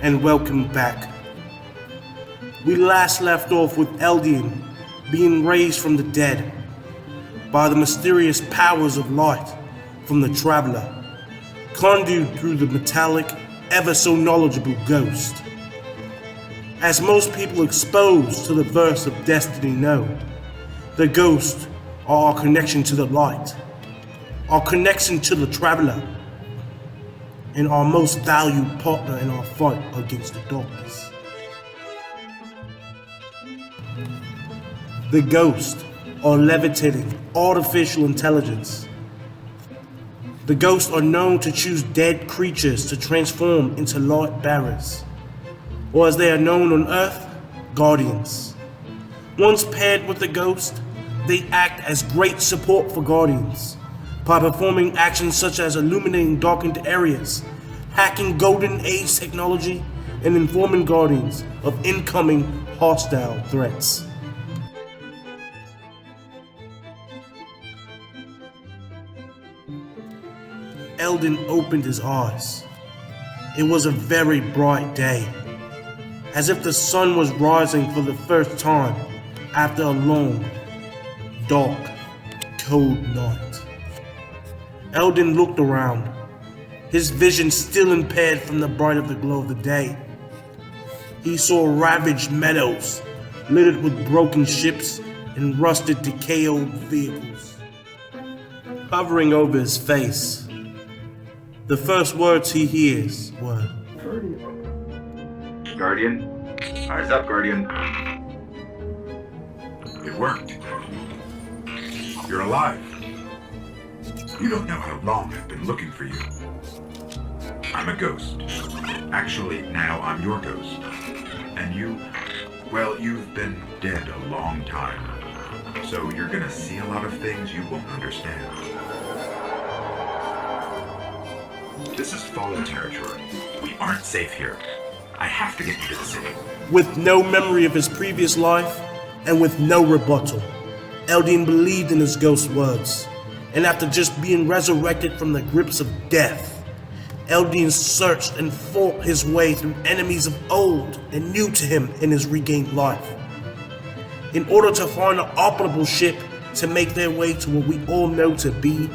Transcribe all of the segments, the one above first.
and welcome back. We last left off with Eldian being raised from the dead by the mysterious powers of light from the Traveler, condued through the metallic, ever so knowledgeable ghost. As most people exposed to the verse of destiny know, the ghost are our connection to the light, our connection to the Traveler, and our most valued partner in our fight against the darkness. The ghosts are levitating artificial intelligence. The ghosts are known to choose dead creatures to transform into light bearers, or as they are known on Earth, guardians. Once paired with the ghost, they act as great support for guardians by performing actions such as illuminating darkened areas, hacking Golden Age technology, and informing guardians of incoming hostile threats. Eldon opened his eyes. It was a very bright day, as if the sun was rising for the first time after a long, dark, cold night. Eldon looked around, his vision still impaired from the bright of the glow of the day. He saw ravaged meadows littered with broken ships and rusted, decay-old vehicles. Hovering over his face, the first words he hears were, Guardian? Eyes up, Guardian. It worked. You're alive. You don't know how long I've been looking for you. I'm a ghost. Actually, now I'm your ghost. And you, well, you've been dead a long time. So you're gonna see a lot of things you won't understand. This is fallen territory. We aren't safe here. I have to get you to the city. with no memory of his previous life and with no rebuttal. Eldian believed in his ghost's words, and after just being resurrected from the grips of death, Eldian searched and fought his way through enemies of old and new to him in his regained life, in order to find an operable ship to make their way to what we all know to be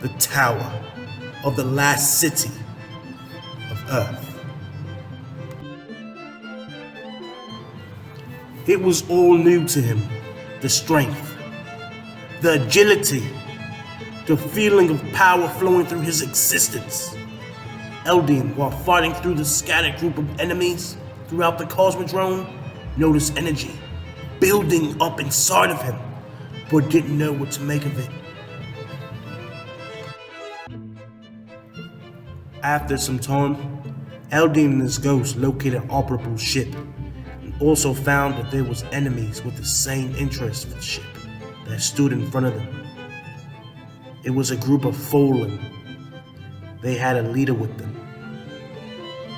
the Tower of the last city of Earth. It was all new to him, the strength, the agility, the feeling of power flowing through his existence. Eldian, while fighting through the scattered group of enemies throughout the Cosmodrome, noticed energy building up inside of him, but didn't know what to make of it. After some time, Eldian and his ghost located an operable ship, and also found that there was enemies with the same interest for the ship that stood in front of them. It was a group of fallen. They had a leader with them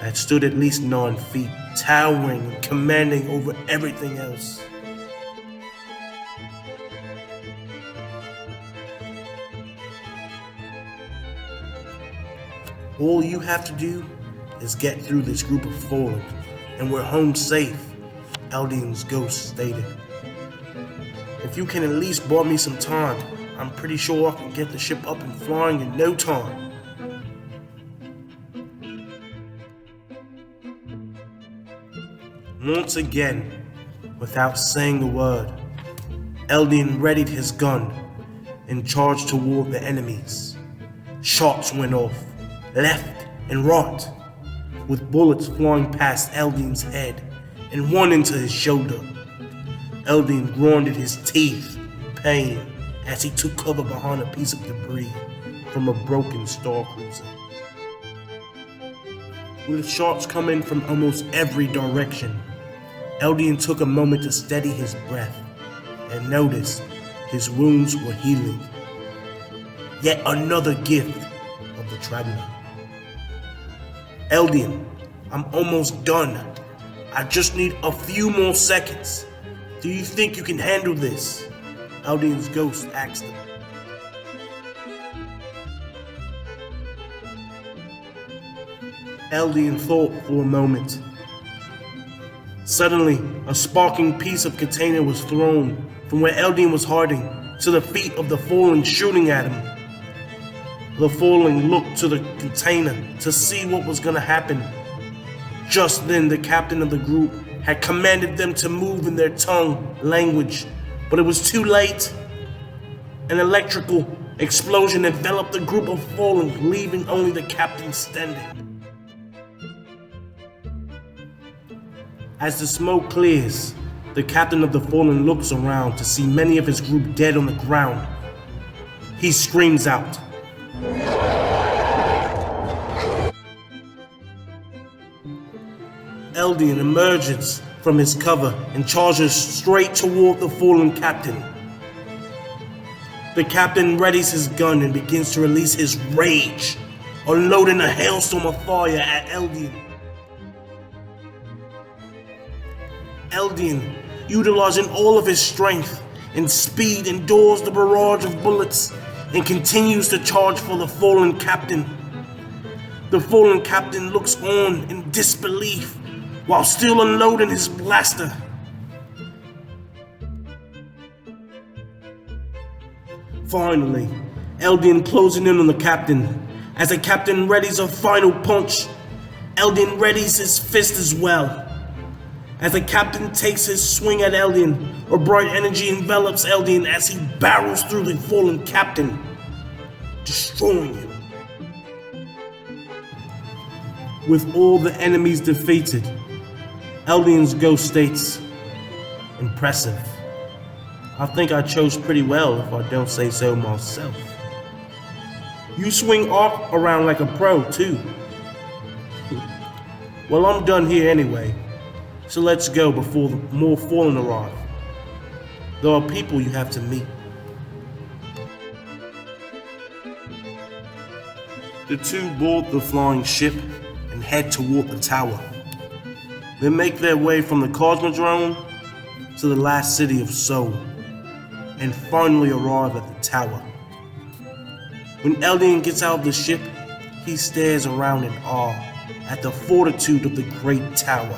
that stood at least 9 feet, towering and commanding over everything else. All you have to do is get through this group of fallen, and we're home safe, Eldian's ghost stated. If you can at least buy me some time, I'm pretty sure I can get the ship up and flying in no time. Once again, without saying a word, Eldian readied his gun and charged toward the enemies. Shots went off, left and right, with bullets flying past Eldian's head and one into his shoulder. Eldian grinded his teeth in pain as he took cover behind a piece of debris from a broken star cruiser. With shots coming from almost every direction, Eldian took a moment to steady his breath and noticed his wounds were healing. Yet another gift of the Traveler. Eldian, I'm almost done. I just need a few more seconds. Do you think you can handle this? Eldian's ghost asked him. Eldian thought for a moment. Suddenly, a sparking piece of container was thrown from where Eldian was hiding to the feet of the fallen, shooting at him. The fallen looked to the container to see what was going to happen. Just then, the captain of the group had commanded them to move in their tongue language, but it was too late. An electrical explosion enveloped the group of fallen, leaving only the captain standing. As the smoke clears, the captain of the fallen looks around to see many of his group dead on the ground. He screams out. Eldian emerges from his cover and charges straight toward the fallen captain. The captain readies his gun and begins to release his rage, unloading a hailstorm of fire at Eldian. Eldian, utilizing all of his strength and speed, endures the barrage of bullets and continues to charge for the fallen captain. The fallen captain looks on in disbelief while still unloading his blaster. Finally, Eldian closing in on the captain. As the captain readies a final punch, Eldian readies his fist as well. As the captain takes his swing at Eldian, a bright energy envelops Eldian as he barrels through the fallen captain, destroying him. With all the enemies defeated, Eldian's ghost states, "Impressive. I think I chose pretty well if I don't say so myself. You swing arc around like a pro too. Well, I'm done here anyway, so let's go before more fallen arrive. There are people you have to meet." The two board the flying ship and head toward the tower. They make their way from the Cosmodrome to the last city of Seoul, and finally arrive at the tower. When Eldian gets out of the ship, he stares around in awe at the fortitude of the great tower.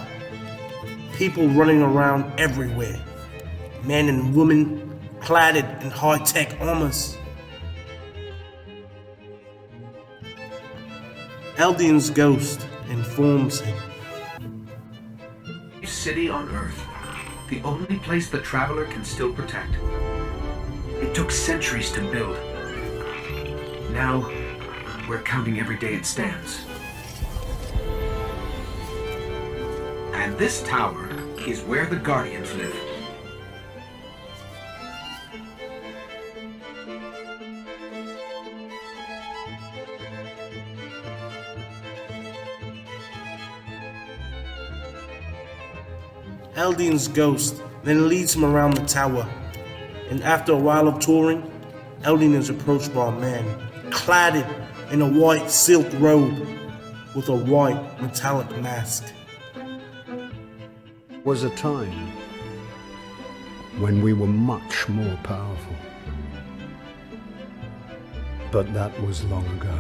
People running around everywhere, men and women clad in high-tech armors. Eldian's ghost informs him. City on Earth, the only place the traveler can still protect. It took centuries to build. Now, we're counting every day it stands. And this tower is where the Guardians live. Eldian's ghost then leads him around the tower, and after a while of touring, Eldian is approached by a man clad in a white silk robe with a white metallic mask. Was a time when we were much more powerful. But that was long ago.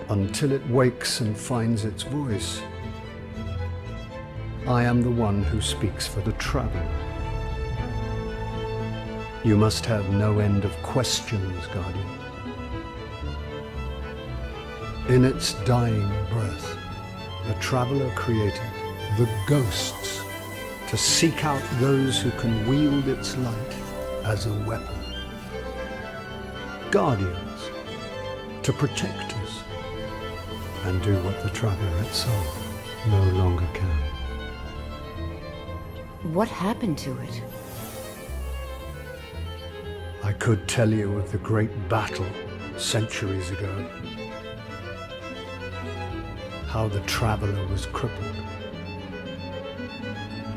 Until it wakes and finds its voice, I am the one who speaks for the traveler. You must have no end of questions, Guardian. In its dying breath, the traveler created the ghosts to seek out those who can wield its light as a weapon. Guardians to protect us and do what the traveler itself no longer can. What happened to it? I could tell you of the great battle centuries ago. How the traveler was crippled.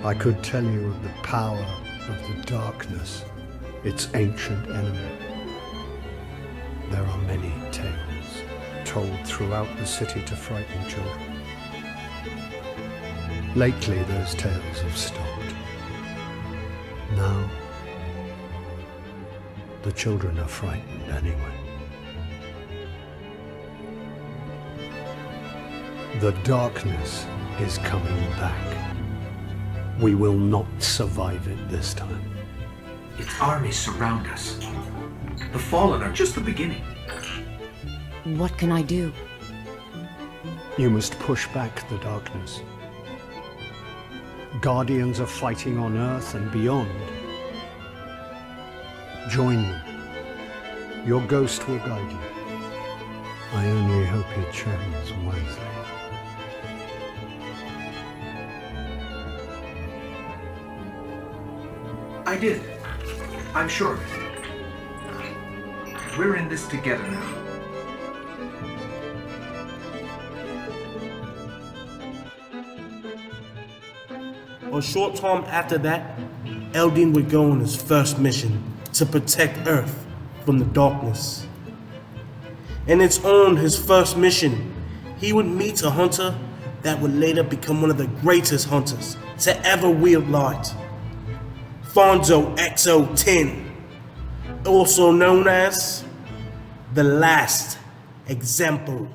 I could tell you of the power of the darkness, its ancient enemy. There are many tales told throughout the city to frighten children. Lately, those tales have stopped. Now, the children are frightened anyway. The darkness is coming back. We will not survive it this time. Its armies surround us. The Fallen are just the beginning. What can I do? You must push back the darkness. Guardians are fighting on Earth and beyond. Join me. Your ghost will guide you. I only hope he chose wisely. I did. I'm sure of it. We're in this together now. A short time after that, Eldin would go on his first mission to protect Earth from the darkness. And it's on his first mission, he would meet a hunter that would later become one of the greatest hunters to ever wield light. Fonzo XO10, also known as the last example.